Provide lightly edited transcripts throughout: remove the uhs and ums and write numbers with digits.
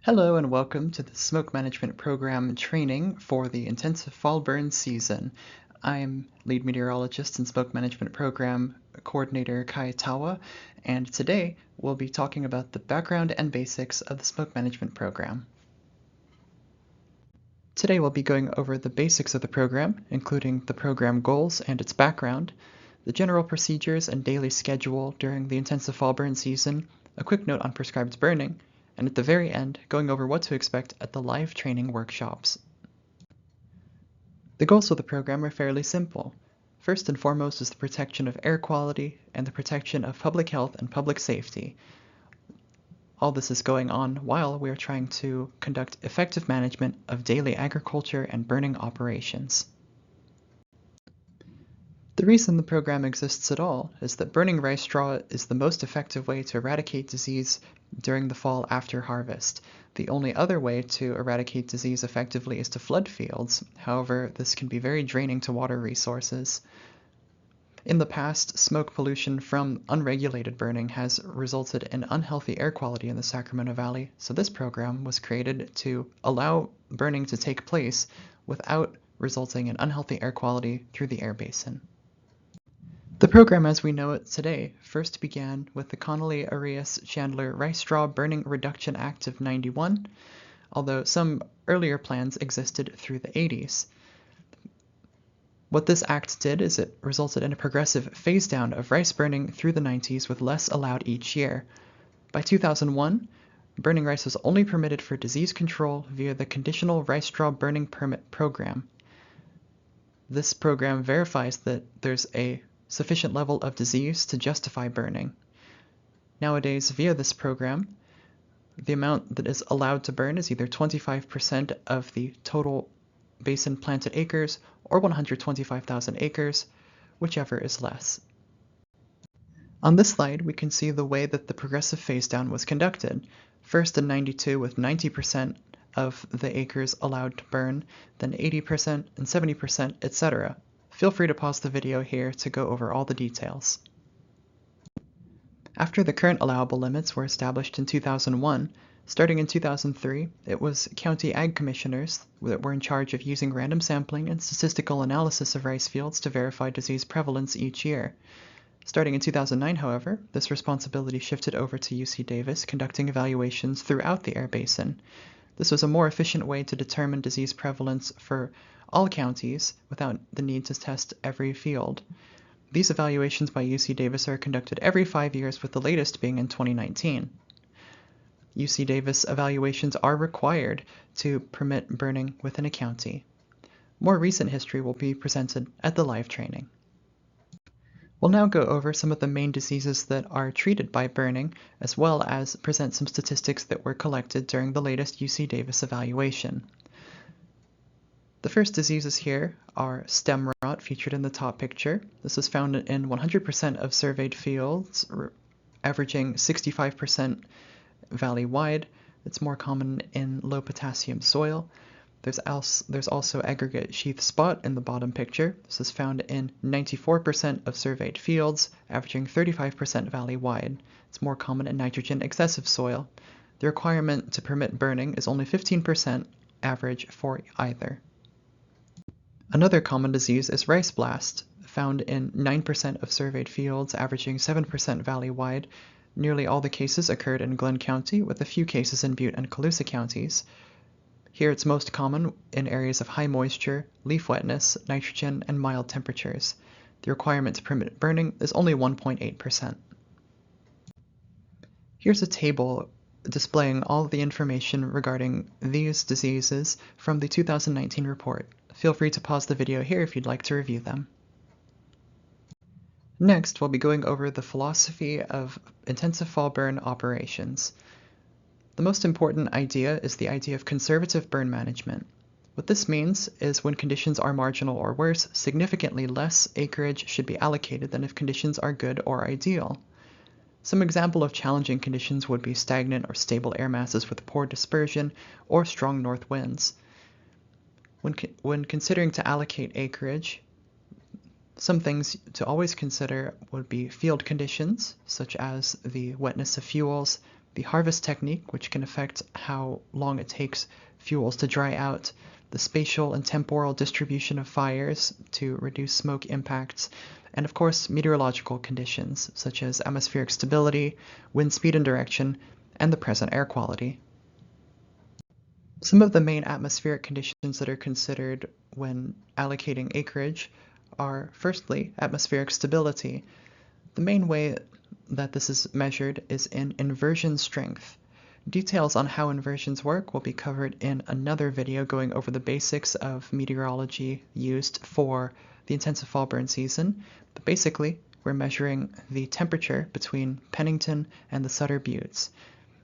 Hello and welcome to the Smoke Management Program training for the intensive fall burn season. I'm Lead Meteorologist and Smoke Management Program Coordinator Kai Tawa, and today we'll be talking about the background and basics of the Smoke Management Program. Today we'll be going over the basics of the program, including the program goals and its background, the general procedures and daily schedule during the intensive fall burn season, a quick note on prescribed burning, and at the very end, going over what to expect at the live training workshops. The goals of the program are fairly simple. First and foremost is the protection of air quality and the protection of public health and public safety. All this is going on while we are trying to conduct effective management of daily agriculture and burning operations. The reason the program exists at all is that burning rice straw is the most effective way to eradicate disease during the fall after harvest. The only other way to eradicate disease effectively is to flood fields. However, this can be very draining to water resources. In the past, smoke pollution from unregulated burning has resulted in unhealthy air quality in the Sacramento Valley, so this program was created to allow burning to take place without resulting in unhealthy air quality through the air basin. The program as we know it today first began with the Connolly-Arias-Chandler Rice Straw Burning Reduction Act of '91, although some earlier plans existed through the '80s. What this act did is it resulted in a progressive phase-down of rice burning through the '90s with less allowed each year. By 2001, burning rice was only permitted for disease control via the Conditional Rice Straw Burning Permit Program. This program verifies that there's a sufficient level of disease to justify burning. Nowadays, via this program, the amount that is allowed to burn is either 25% of the total basin planted acres or 125,000 acres, whichever is less. On this slide, we can see the way that the progressive phase-down was conducted. First in '92 with 90% of the acres allowed to burn, then 80% and 70%, etc. Feel free to pause the video here to go over all the details. After the current allowable limits were established in 2001, starting in 2003, it was county ag commissioners that were in charge of using random sampling and statistical analysis of rice fields to verify disease prevalence each year. Starting in 2009, however, this responsibility shifted over to UC Davis, conducting evaluations throughout the air basin. This was a more efficient way to determine disease prevalence for all counties without the need to test every field. These evaluations by UC Davis are conducted every 5 years, with the latest being in 2019. UC Davis evaluations are required to permit burning within a county. More recent history will be presented at the live training. We'll now go over some of the main diseases that are treated by burning, as well as present some statistics that were collected during the latest UC Davis evaluation. The first diseases here are stem rot, featured in the top picture. This is found in 100% of surveyed fields, averaging 65% valley-wide. It's more common in low potassium soil. There's also aggregate sheath spot in the bottom picture. This is found in 94% of surveyed fields, averaging 35% valley-wide. It's more common in nitrogen excessive soil. The requirement to permit burning is only 15% average for either. Another common disease is rice blast, found in 9% of surveyed fields, averaging 7% valley-wide. Nearly all the cases occurred in Glenn County, with a few cases in Butte and Colusa counties. Here it's most common in areas of high moisture, leaf wetness, nitrogen, and mild temperatures. The requirement to permit burning is only 1.8%. Here's a table displaying all of the information regarding these diseases from the 2019 report. Feel free to pause the video here if you'd like to review them. Next, we'll be going over the philosophy of intensive fall burn operations. The most important idea is the idea of conservative burn management. What this means is when conditions are marginal or worse, significantly less acreage should be allocated than if conditions are good or ideal. Some example of challenging conditions would be stagnant or stable air masses with poor dispersion or strong north winds. When considering to allocate acreage, some things to always consider would be field conditions, such as the wetness of fuels, the harvest technique, which can affect how long it takes fuels to dry out, the spatial and temporal distribution of fires to reduce smoke impacts, and of course meteorological conditions such as atmospheric stability, wind speed and direction, and the present air quality. Some of the main atmospheric conditions that are considered when allocating acreage are, firstly, atmospheric stability. The main way that this is measured is in inversion strength. Details on how inversions work will be covered in another video going over the basics of meteorology used for the intensive fall burn season. But basically, we're measuring the temperature between Pennington and the Sutter Buttes.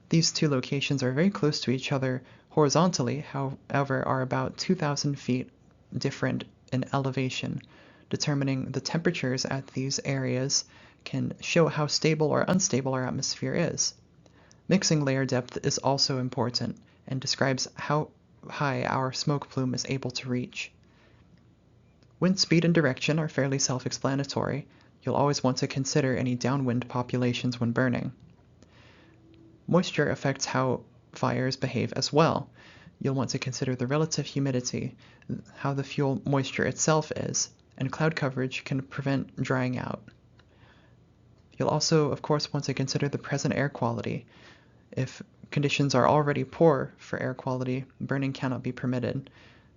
These two locations are very close to each other horizontally, however, are about 2,000 feet different in elevation. Determining the temperatures at these areas can show how stable or unstable our atmosphere is. Mixing layer depth is also important and describes how high our smoke plume is able to reach. Wind speed and direction are fairly self-explanatory. You'll always want to consider any downwind populations when burning. Moisture affects how fires behave as well. You'll want to consider the relative humidity, how the fuel moisture itself is, and cloud coverage can prevent drying out. You'll also, of course, want to consider the present air quality. If conditions are already poor for air quality, burning cannot be permitted.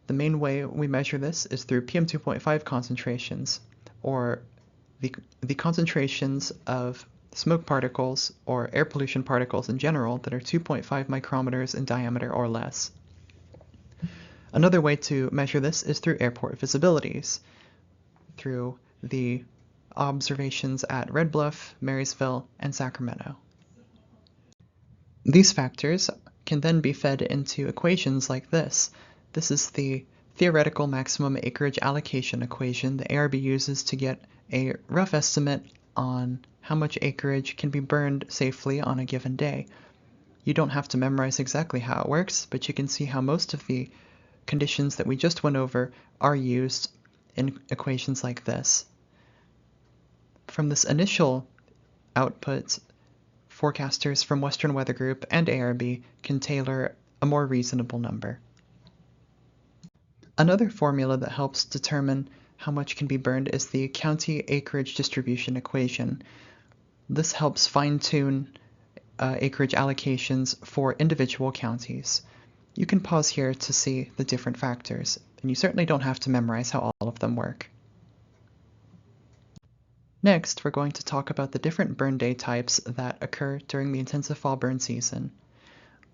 The main way we measure this is through PM2.5 concentrations, or the concentrations of smoke particles or air pollution particles in general that are 2.5 micrometers in diameter or less. Another way to measure this is through airport visibilities, through the observations at Red Bluff, Marysville, and Sacramento. These factors can then be fed into equations like this. This is the theoretical maximum acreage allocation equation the ARB uses to get a rough estimate on how much acreage can be burned safely on a given day. You don't have to memorize exactly how it works, but you can see how most of the conditions that we just went over are used in equations like this. From this initial output, forecasters from Western Weather Group and ARB can tailor a more reasonable number. Another formula that helps determine how much can be burned is the county acreage distribution equation. This helps fine-tune acreage allocations for individual counties. You can pause here to see the different factors, and you certainly don't have to memorize how all of them work. Next, we're going to talk about the different burn day types that occur during the intensive fall burn season.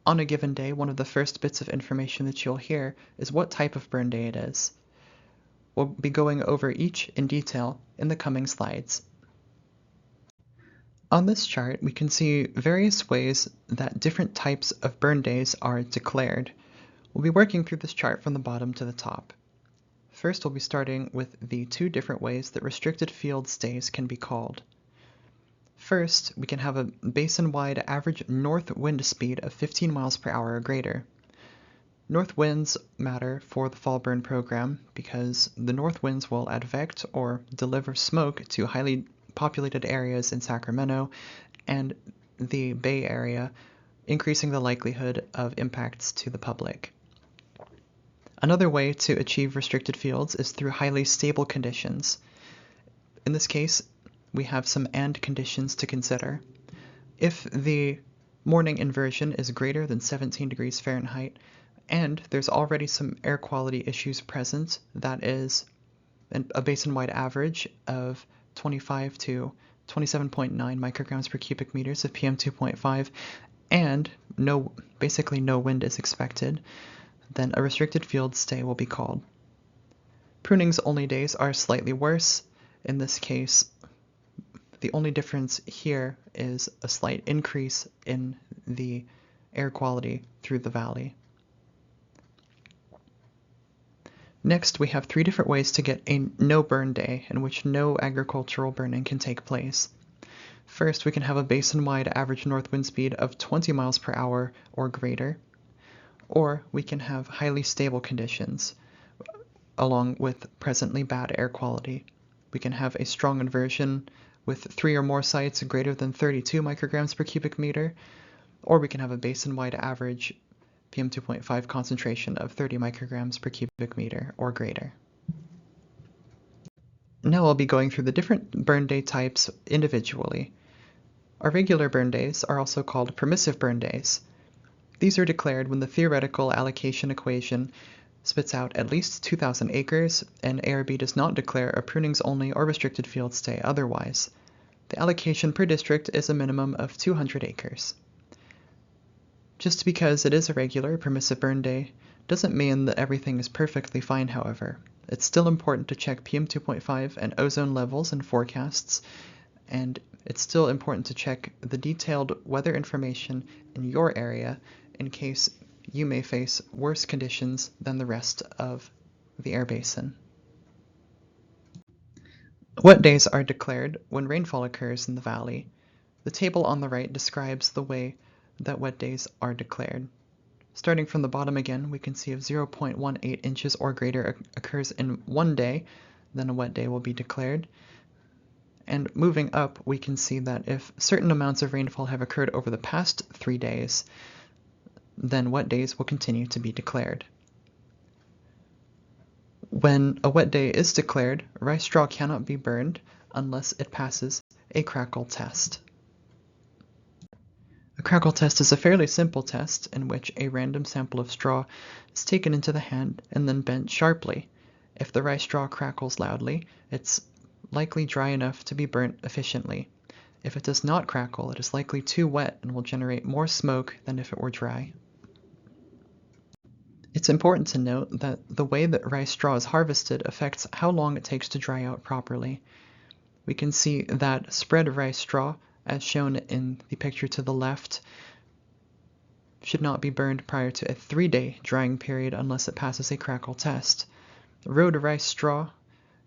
On a given day, one of the first bits of information that you'll hear is what type of burn day it is. We'll be going over each in detail in the coming slides. On this chart, we can see various ways that different types of burn days are declared. We'll be working through this chart from the bottom to the top. First, we'll be starting with the two different ways that restricted fields days can be called. First, we can have a basin-wide average north wind speed of 15 miles per hour or greater. North winds matter for the fall burn program because the north winds will advect or deliver smoke to highly populated areas in Sacramento and the Bay Area, increasing the likelihood of impacts to the public. Another way to achieve restricted fields is through highly stable conditions. In this case, we have some AND conditions to consider. If the morning inversion is greater than 17 degrees Fahrenheit, and there's already some air quality issues present, that is a basin-wide average of 25 to 27.9 micrograms per cubic meters of PM2.5, and basically no wind is expected, then a restricted field stay will be called. Pruning's only days are slightly worse. In this case, the only difference here is a slight increase in the air quality through the valley. Next, we have three different ways to get a no-burn day in which no agricultural burning can take place. First, we can have a basin-wide average north wind speed of 20 miles per hour or greater, or we can have highly stable conditions along with presently bad air quality. We can have a strong inversion with 3 or more sites greater than 32 micrograms per cubic meter, or we can have a basin-wide average PM2.5 concentration of 30 micrograms per cubic meter or greater. Now I'll be going through the different burn day types individually. Our regular burn days are also called permissive burn days. These are declared when the theoretical allocation equation spits out at least 2,000 acres and ARB does not declare a prunings only or restricted field stay otherwise. The allocation per district is a minimum of 200 acres. Just because it is a regular permissive burn day doesn't mean that everything is perfectly fine, however. It's still important to check PM2.5 and ozone levels in forecasts, and it's still important to check the detailed weather information in your area in case you may face worse conditions than the rest of the air basin. Wet days are declared when rainfall occurs in the valley. The table on the right describes the way that wet days are declared. Starting from the bottom again, we can see if 0.18 inches or greater occurs in one day, then a wet day will be declared. And moving up, we can see that if certain amounts of rainfall have occurred over the past 3 days, then wet days will continue to be declared. When a wet day is declared, rice straw cannot be burned unless it passes a crackle test. A crackle test is a fairly simple test in which a random sample of straw is taken into the hand and then bent sharply. If the rice straw crackles loudly, it's likely dry enough to be burnt efficiently. If it does not crackle, it is likely too wet and will generate more smoke than if it were dry. It's important to note that the way that rice straw is harvested affects how long it takes to dry out properly. We can see that spread rice straw, as shown in the picture to the left, should not be burned prior to a 3-day drying period unless it passes a crackle test. Rowed rice straw,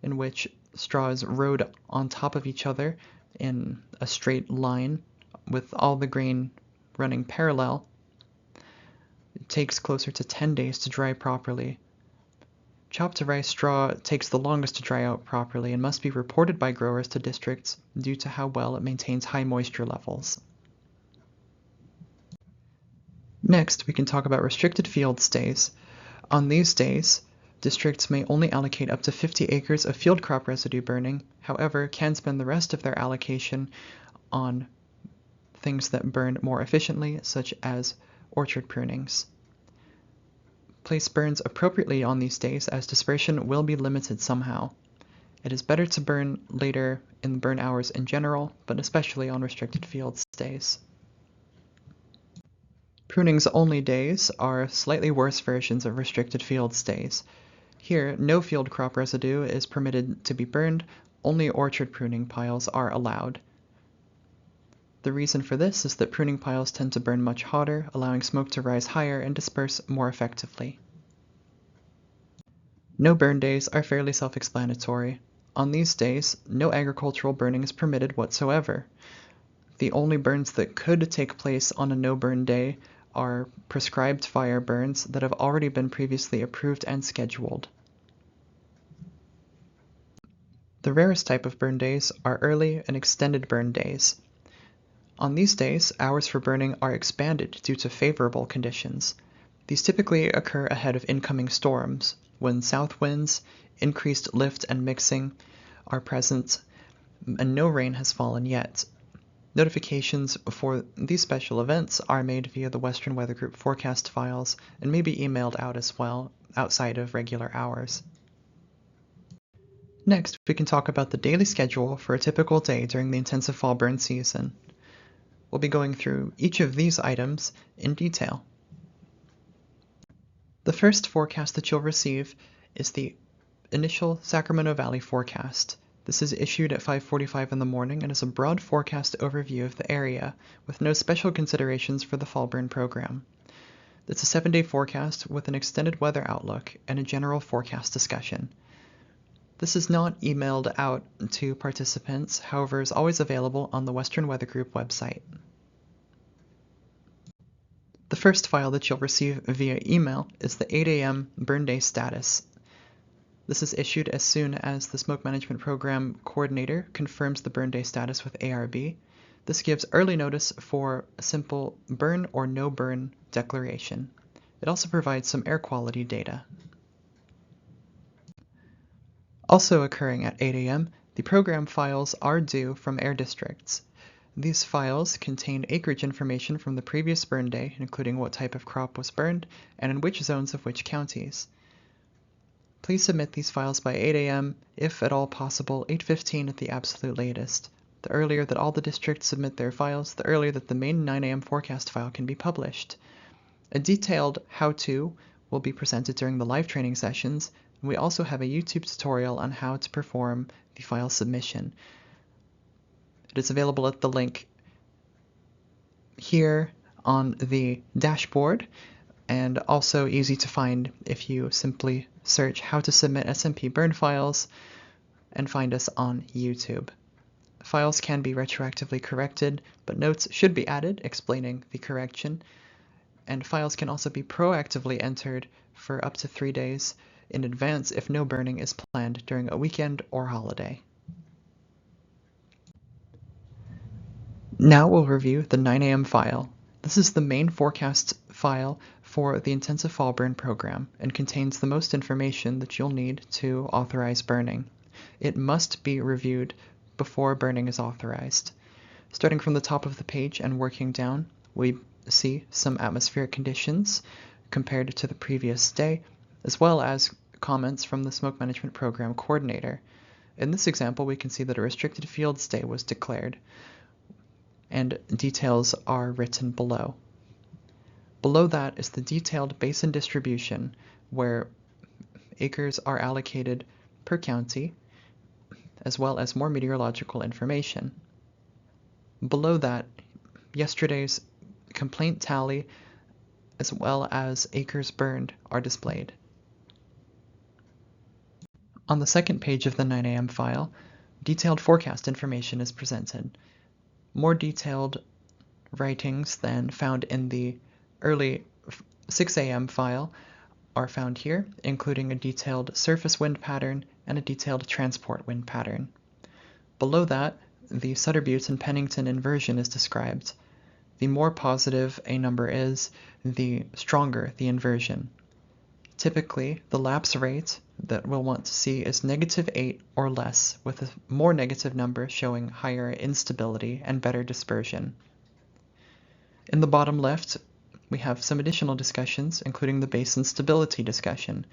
in which straw is rowed on top of each other in a straight line with all the grain running parallel, it takes closer to 10 days to dry properly. Chopped rice straw takes the longest to dry out properly and must be reported by growers to districts due to how well it maintains high moisture levels. Next, we can talk about restricted field stays. On these days, districts may only allocate up to 50 acres of field crop residue burning, however, can spend the rest of their allocation on things that burn more efficiently, such as orchard prunings. Place burns appropriately on these days as dispersion will be limited somehow. It is better to burn later in the burn hours in general, but especially on restricted field days. Prunings only days are slightly worse versions of restricted field days. Here, no field crop residue is permitted to be burned, only orchard pruning piles are allowed. The reason for this is that pruning piles tend to burn much hotter, allowing smoke to rise higher and disperse more effectively. No burn days are fairly self-explanatory. On these days, no agricultural burning is permitted whatsoever. The only burns that could take place on a no-burn day are prescribed fire burns that have already been previously approved and scheduled. The rarest type of burn days are early and extended burn days. On these days, hours for burning are expanded due to favorable conditions. These typically occur ahead of incoming storms, when south winds, increased lift and mixing are present, and no rain has fallen yet. Notifications for these special events are made via the Western Weather Group forecast files and may be emailed out as well outside of regular hours. Next, we can talk about the daily schedule for a typical day during the intensive fall burn season. We'll be going through each of these items in detail. The first forecast that you'll receive is the initial Sacramento Valley forecast. This is issued at 5:45 in the morning and is a broad forecast overview of the area with no special considerations for the fall burn program. It's a 7-day forecast with an extended weather outlook and a general forecast discussion. This is not emailed out to participants, however, is always available on the Western Weather Group website. The first file that you'll receive via email is the 8 a.m. burn day status. This is issued as soon as the Smoke Management Program Coordinator confirms the burn day status with ARB. This gives early notice for a simple burn or no burn declaration. It also provides some air quality data. Also occurring at 8 a.m., the program files are due from air districts. These files contain acreage information from the previous burn day, including what type of crop was burned and in which zones of which counties. Please submit these files by 8 a.m., if at all possible 8:15 at the absolute latest. The earlier that all the districts submit their files, the earlier that the main 9 a.m. forecast file can be published. A detailed how-to will be presented during the live training sessions, and we also have a YouTube tutorial on how to perform the file submission. It is available at the link here on the dashboard, and also easy to find if you simply search how to submit SMP burn files and find us on YouTube. Files can be retroactively corrected, but notes should be added explaining the correction, and files can also be proactively entered for up to 3 days in advance if no burning is planned during a weekend or holiday. Now we'll review the 9 a.m. file. This is the main forecast file for the intensive fall burn program and contains the most information that you'll need to authorize burning. It must be reviewed before burning is authorized. Starting from the top of the page and working down, we see some atmospheric conditions compared to the previous day, as well as comments from the Smoke Management Program Coordinator. In this example, we can see that a restricted fields day was declared, and details are written below. Below that is the detailed basin distribution, where acres are allocated per county, as well as more meteorological information. Below that, yesterday's complaint tally, as well as acres burned, are displayed. On the second page of the 9 a.m. file, detailed forecast information is presented. More detailed writings than found in the early 6 a.m. file are found here, including a detailed surface wind pattern and a detailed transport wind pattern. Below that, the Sutter Butte and Pennington inversion is described. The more positive a number is, the stronger the inversion. Typically, the lapse rate that we'll want to see is -8 or less, with a more negative number showing higher instability and better dispersion. In the bottom left, we have some additional discussions, including the basin stability discussion.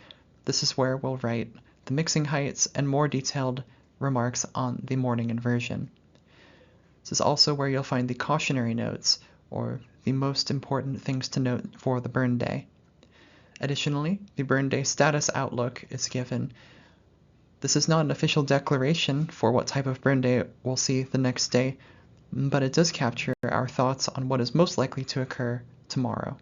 This is where we'll write the mixing heights and more detailed remarks on the morning inversion. This is also where you'll find the cautionary notes, or the most important things to note for the burn day. Additionally, the burn day status outlook is given. This is not an official declaration for what type of burn day we'll see the next day, but it does capture our thoughts on what is most likely to occur tomorrow.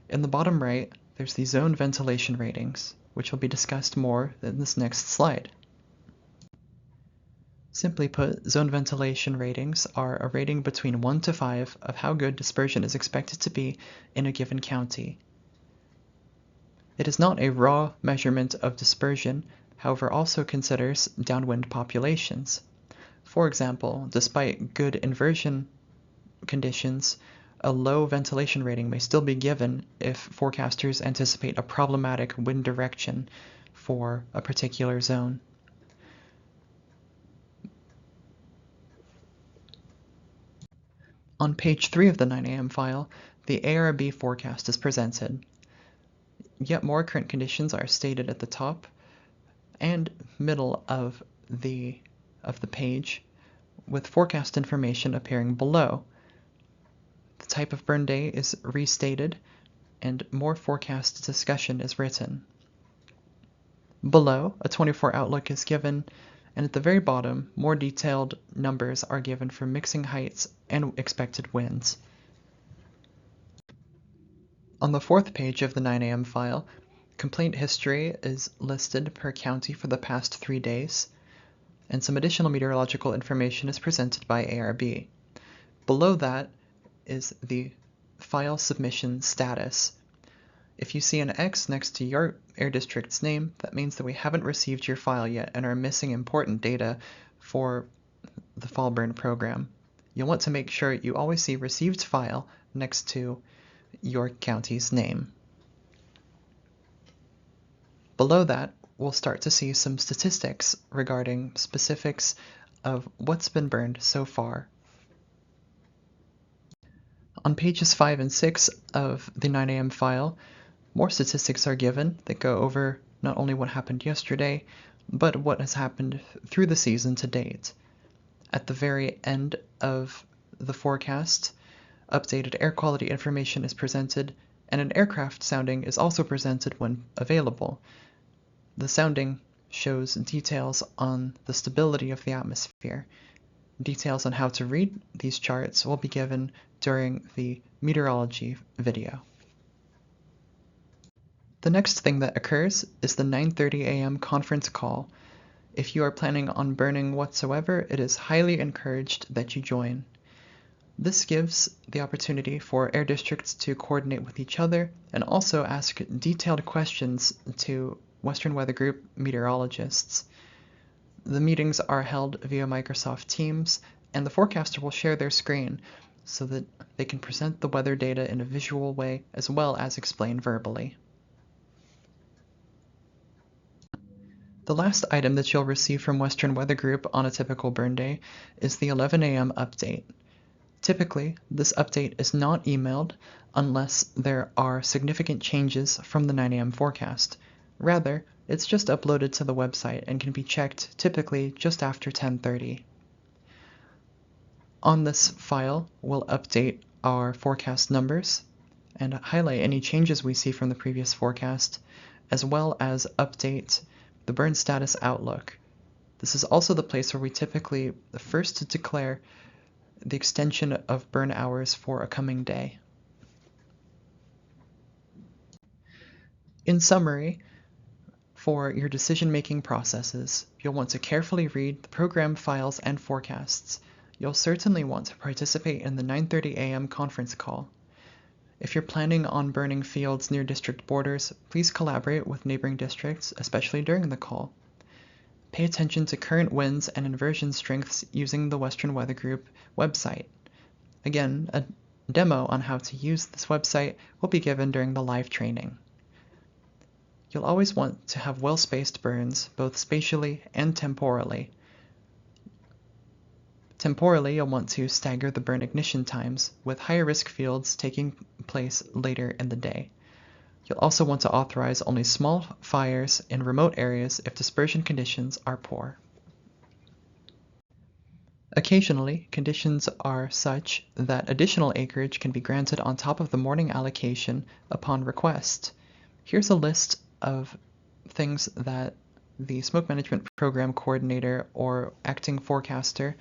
In the bottom right, there's the zone ventilation ratings, which will be discussed more in this next slide. Simply put, zone ventilation ratings are a rating between 1 to 5 of how good dispersion is expected to be in a given county. It is not a raw measurement of dispersion, however also considers downwind populations. For example, despite good inversion conditions, a low ventilation rating may still be given if forecasters anticipate a problematic wind direction for a particular zone. On page 3 of the 9 a.m. file, the ARB forecast is presented. Yet more current conditions are stated at the top and middle of the page, with forecast information appearing below. The type of burn day is restated, and more forecast discussion is written. Below, a 24 outlook is given, and at the very bottom, more detailed numbers are given for mixing heights and expected winds. On the fourth page of the 9 a.m. file, complaint history is listed per county for the past 3 days, and some additional meteorological information is presented by ARB. Below that is the file submission status. If you see an X next to your air district's name, that means that we haven't received your file yet and are missing important data for the fall burn program. you'll want to make sure you always see Received File next to your county's name. Below that, we'll start to see some statistics regarding specifics of what's been burned so far. On pages 5 and 6 of the 9 a.m. file, more statistics are given that go over not only what happened yesterday, but what has happened through the season to date. At the very end of the forecast, updated air quality information is presented, and an aircraft sounding is also presented when available. The sounding shows details on the stability of the atmosphere. Details on how to read these charts will be given during the meteorology video. The next thing that occurs is the 9:30 a.m. conference call. If you are planning on burning whatsoever, it is highly encouraged that you join. This gives the opportunity for air districts to coordinate with each other and also ask detailed questions to Western Weather Group meteorologists. The meetings are held via Microsoft Teams, and the forecaster will share their screen so that they can present the weather data in a visual way as well as explain verbally. The last item that you'll receive from Western Weather Group on a typical burn day is the 11 a.m. update. Typically, this update is not emailed unless there are significant changes from the 9 a.m. forecast. Rather, it's just uploaded to the website and can be checked typically just after 10:30. On this file, we'll update our forecast numbers and highlight any changes we see from the previous forecast, as well as update the burn status outlook. This is also the place where we typically first declare the extension of burn hours for a coming day. In summary, for your decision-making processes, you'll want to carefully read the program files and forecasts. You'll certainly want to participate in the 9:30 a.m. conference call. If you're planning on burning fields near district borders, please collaborate with neighboring districts, especially during the call. Pay attention to current winds and inversion strengths using the Western Weather Group website. Again, a demo on how to use this website will be given during the live training. You'll always want to have well-spaced burns, both spatially and temporally. Temporally, you'll want to stagger the burn ignition times, with higher risk fields taking place later in the day. You'll also want to authorize only small fires in remote areas if dispersion conditions are poor. Occasionally, conditions are such that additional acreage can be granted on top of the morning allocation upon request. Here's a list of things that the Smoke Management Program Coordinator or Acting Forecaster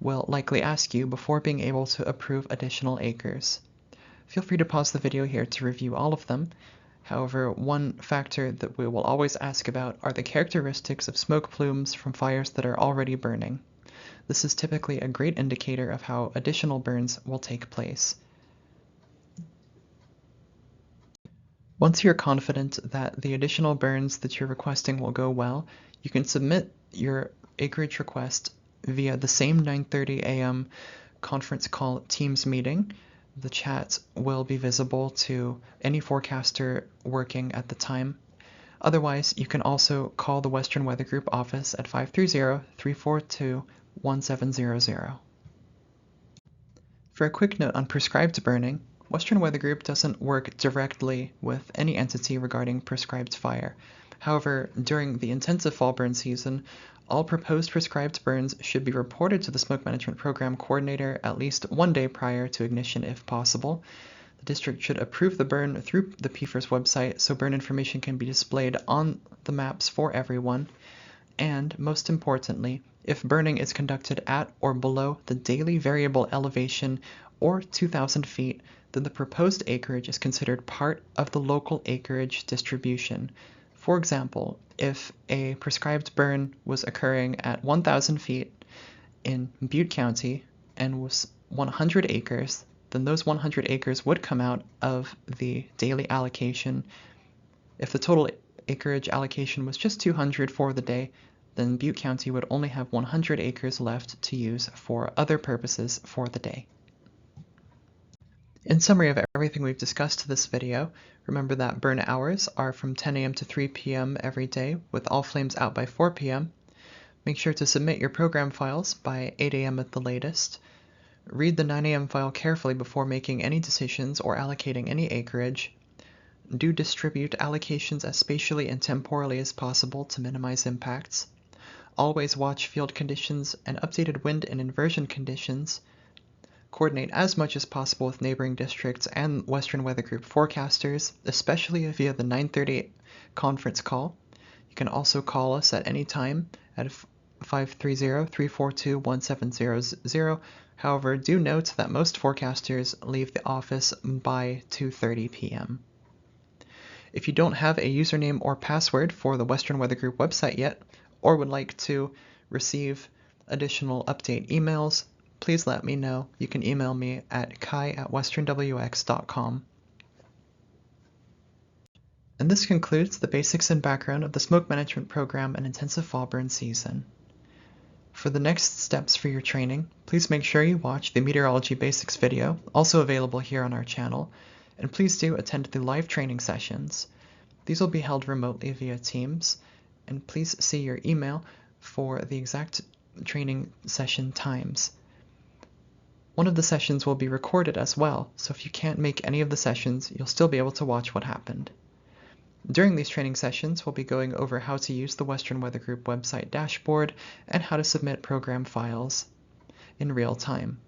will likely ask you before being able to approve additional acres. Feel free to pause the video here to review all of them. However, one factor that we will always ask about are the characteristics of smoke plumes from fires that are already burning. This is typically a great indicator of how additional burns will take place. Once you're confident that the additional burns that you're requesting will go well, you can submit your acreage request via the same 9:30 a.m. conference call Teams meeting. The chat will be visible to any forecaster working at the time. Otherwise, you can also call the Western Weather Group office at 530-342-1700. For a quick note on prescribed burning, Western Weather Group doesn't work directly with any entity regarding prescribed fire. However, during the intensive fall burn season, all proposed prescribed burns should be reported to the Smoke Management Program Coordinator at least 1 day prior to ignition if possible. The district should approve the burn through the PFERS website so burn information can be displayed on the maps for everyone. And most importantly, if burning is conducted at or below the daily variable elevation or 2,000 feet, then the proposed acreage is considered part of the local acreage distribution. For example, if a prescribed burn was occurring at 1,000 feet in Butte County and was 100 acres, then those 100 acres would come out of the daily allocation. If the total acreage allocation was just 200 for the day, then Butte County would only have 100 acres left to use for other purposes for the day. In summary of everything we've discussed this video, remember that burn hours are from 10 a.m. to 3 p.m. every day, with all flames out by 4 p.m. Make sure to submit your program files by 8 a.m. at the latest. Read the 9 a.m. file carefully before making any decisions or allocating any acreage. Do distribute allocations as spatially and temporally as possible to minimize impacts. Always watch field conditions and updated wind and inversion conditions. Coordinate as much as possible with neighboring districts and Western Weather Group forecasters, especially via the 9:30 conference call. You can also call us at any time at 530-342-1700. However, do note that most forecasters leave the office by 2:30 p.m. If you don't have a username or password for the Western Weather Group website yet, or would like to receive additional update emails, please let me know. You can email me at kai@westernwx.com. And this concludes the basics and background of the Smoke Management Program and Intensive Fall Burn Season. For the next steps for your training, please make sure you watch the Meteorology Basics video, also available here on our channel, and please do attend the live training sessions. These will be held remotely via Teams, and please see your email for the exact training session times. One of the sessions will be recorded as well, so if you can't make any of the sessions, you'll still be able to watch what happened. During these training sessions, we'll be going over how to use the Western Weather Group website dashboard and how to submit program files in real time.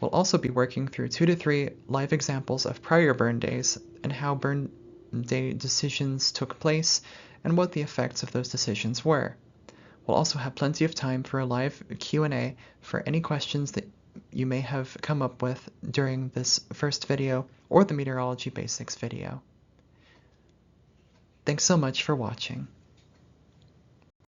We'll also be working through 2 to 3 live examples of prior burn days and how burn day decisions took place and what the effects of those decisions were. We'll also have plenty of time for a live Q&A for any questions that you may have come up with during this first video or the Meteorology Basics video. Thanks so much for watching.